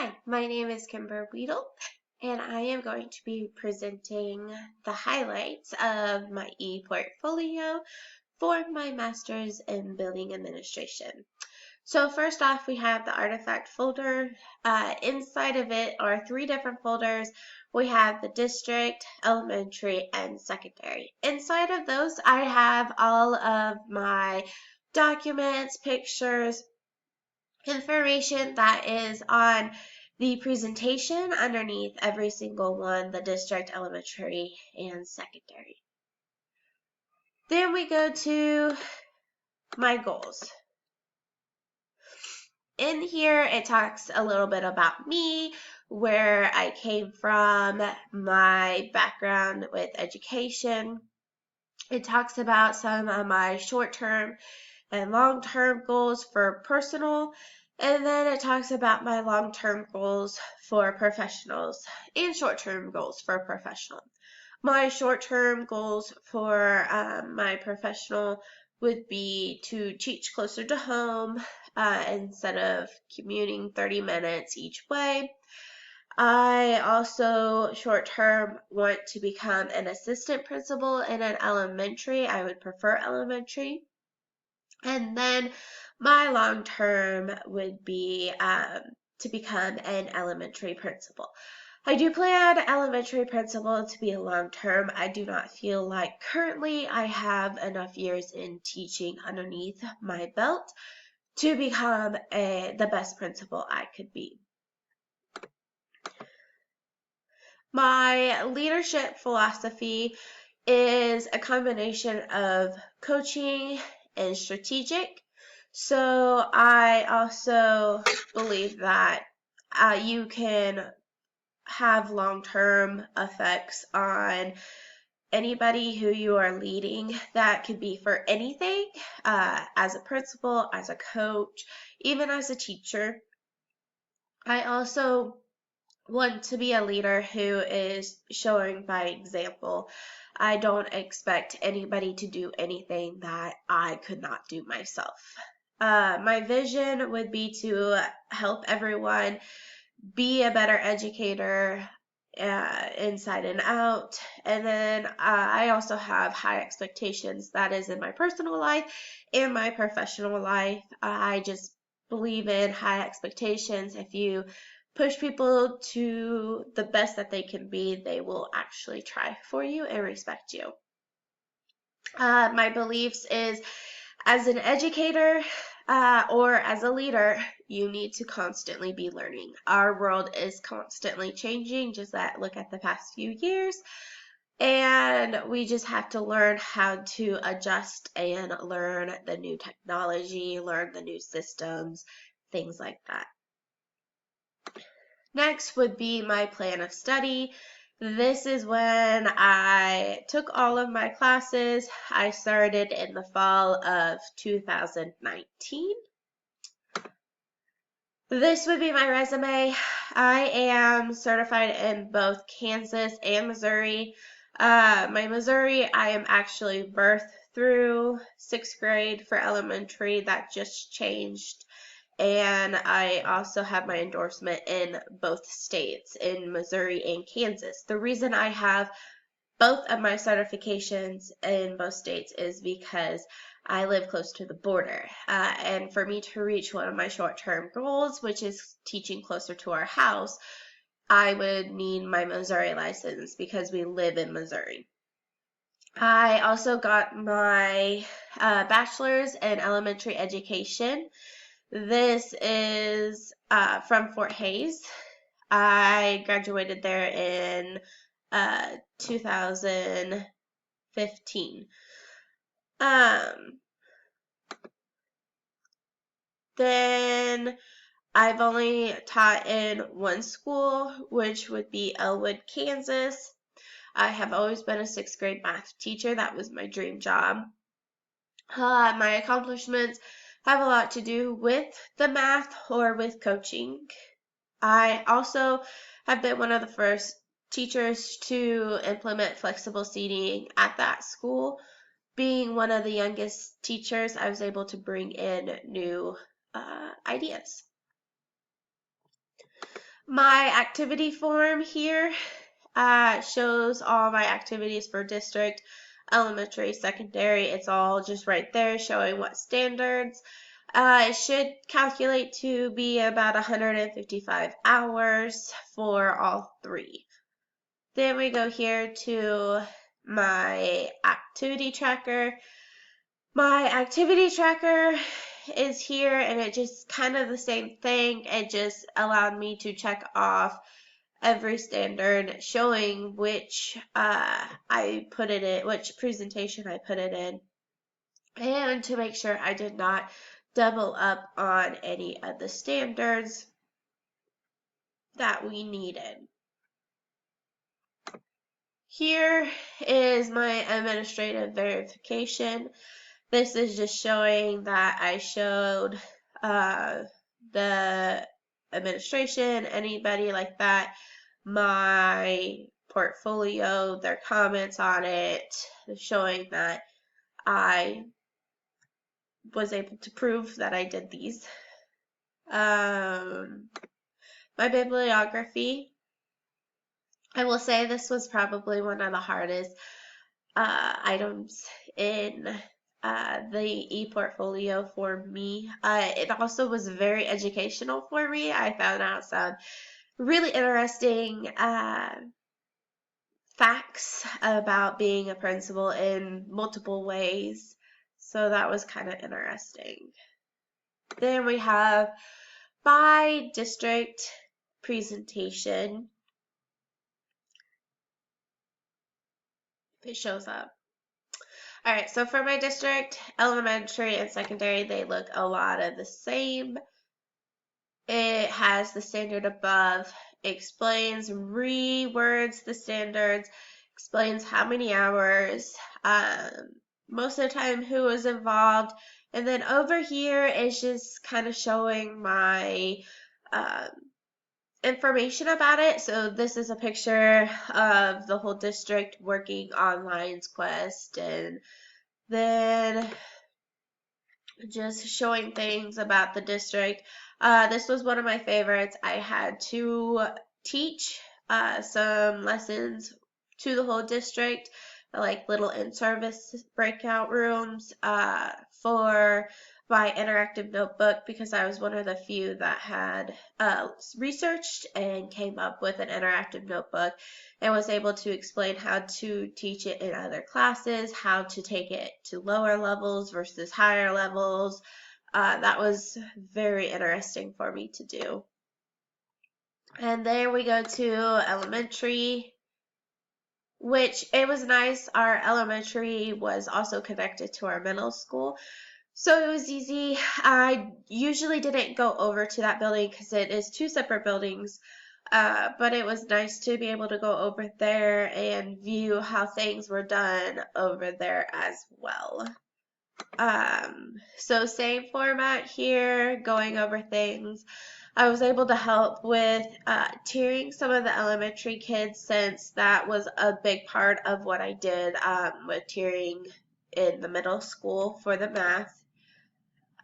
Hi, my name is Kimber Wedel, and I am going to be presenting the highlights of my ePortfolio for my Master's in Building Administration. So first off, we have the artifact folder. Inside of it are three different folders. We have the district, elementary, and secondary. Inside of those, I have all of my documents, pictures, information that is on the presentation underneath every single one, the district, elementary, and secondary. Then we go to my goals. In here, it talks a little bit about me, where I came from, my background with education. It talks about some of my short-term and long-term goals for personal, and then it talks about my long-term goals for professionals and short-term goals for professional. My short-term goals for my professional would be to teach closer to home instead of commuting 30 minutes each way. I also short-term want to become an assistant principal in an elementary. I would prefer elementary. And then my long term would be to become an elementary principal. I do plan elementary principal to be a long term. I do not feel like currently I have enough years in teaching underneath my belt to become the best principal I could be. My leadership philosophy is a combination of coaching and strategic. So I also believe that you can have long-term effects on anybody who you are leading. That could be for anything, as a principal, as a coach, even as a teacher. I also want to be a leader who is showing by example. I don't expect anybody to do anything that I could not do myself. My vision would be to help everyone be a better educator inside and out. And then I also have high expectations. That is in my personal life and my professional life. I just believe in high expectations. If you push people to the best that they can be, they will actually try for you and respect you. My beliefs is as an educator or as a leader, you need to constantly be learning. Our world is constantly changing. Just look at the past few years. And we just have to learn how to adjust and learn the new technology, learn the new systems, things like that. Next would be my plan of study. This is when I took all of my classes. I started in the fall of 2019. This would be my resume. I am certified in both Kansas and Missouri. My Missouri, I am actually birth through 6th grade for elementary. That just changed. And I also have my endorsement in both states, in Missouri and Kansas. The reason I have both of my certifications in both states is because I live close to the border. And for me to reach one of my short-term goals, which is teaching closer to our house, I would need my Missouri license because we live in Missouri. I also got my bachelor's in elementary education. This is from Fort Hays. I graduated there in 2015. Then I've only taught in one school, which would be Elwood, Kansas. I have always been a 6th grade math teacher. That was my dream job. My accomplishments have a lot to do with the math or with coaching. I also have been one of the first teachers to implement flexible seating at that school. Being one of the youngest teachers, I was able to bring in new ideas. My activity form here shows all my activities for district, elementary, secondary. It's all just right there showing what standards. It should calculate to be about 155 hours for all three. Then we go here to my activity tracker. My activity tracker is here, and it just kind of the same thing. It just allowed me to check off every standard, showing which I put it in, which presentation I put it in, and to make sure I did not double up on any of the standards that we needed. Here is my administrative verification. This is just showing that I showed the administration, anybody like that, my portfolio, their comments on it, showing that I was able to prove that I did these. My bibliography, I will say this was probably one of the hardest items in the eportfolio for me. It also was very educational for me. I found out some really interesting facts about being a principal in multiple ways. So that was kind of interesting. Then we have by district presentation. It shows up. All right, so for my district, elementary and secondary, they look a lot of the same. It has the standard above, explains, rewords the standards, explains how many hours, most of the time who was involved, and then over here is just kind of showing my information about it. So this is a picture of the whole district working on Lions Quest, and then just showing things about the district. This was one of my favorites. I had to teach some lessons to the whole district, like little in-service breakout rooms for my interactive notebook, because I was one of the few that had researched and came up with an interactive notebook and was able to explain how to teach it in other classes, how to take it to lower levels versus higher levels. That was very interesting for me to do. And there we go to elementary, which it was nice. Our elementary was also connected to our middle school, so it was easy. I usually didn't go over to that building because it is two separate buildings, but it was nice to be able to go over there and view how things were done over there as well. So same format here, going over things. I was able to help with tiering some of the elementary kids, since that was a big part of what I did with tiering in the middle school for the math.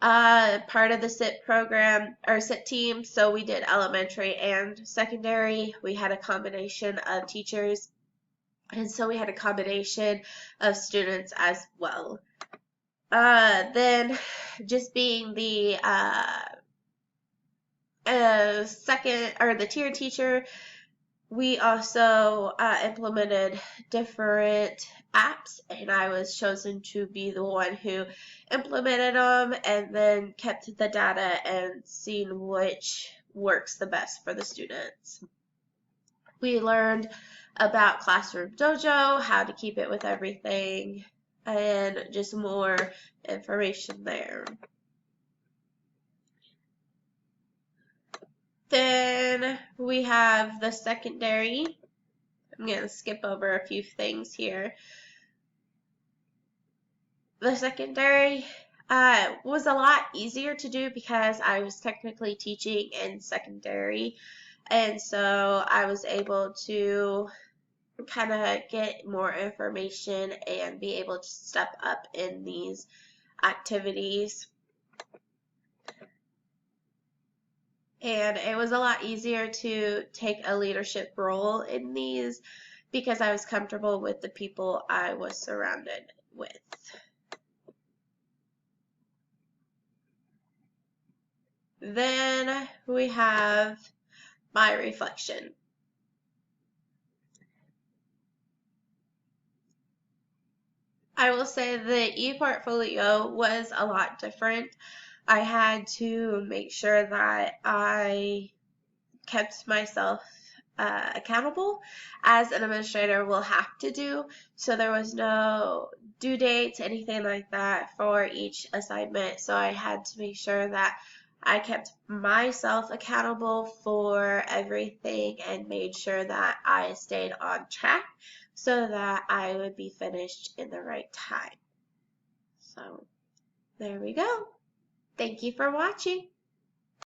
Part of the SIT program, or SIT team, so we did elementary and secondary. We had a combination of teachers, and so we had a combination of students as well. Then just being the second, or the tier teacher, we also implemented different apps, and I was chosen to be the one who implemented them and then kept the data and seen which works the best for the students. We learned about Classroom Dojo, how to keep it with everything, and just more information there. Then we have the secondary. I'm going to skip over a few things here. The secondary was a lot easier to do because I was technically teaching in secondary, and so I was able to kind of get more information and be able to step up in these activities. And it was a lot easier to take a leadership role in these because I was comfortable with the people I was surrounded with. Then we have my reflection. I will say the ePortfolio was a lot different. I had to make sure that I kept myself accountable, as an administrator will have to do. So there was no due dates, anything like that for each assignment. So I had to make sure that I kept myself accountable for everything and made sure that I stayed on track so that I would be finished in the right time. So there we go. Thank you for watching.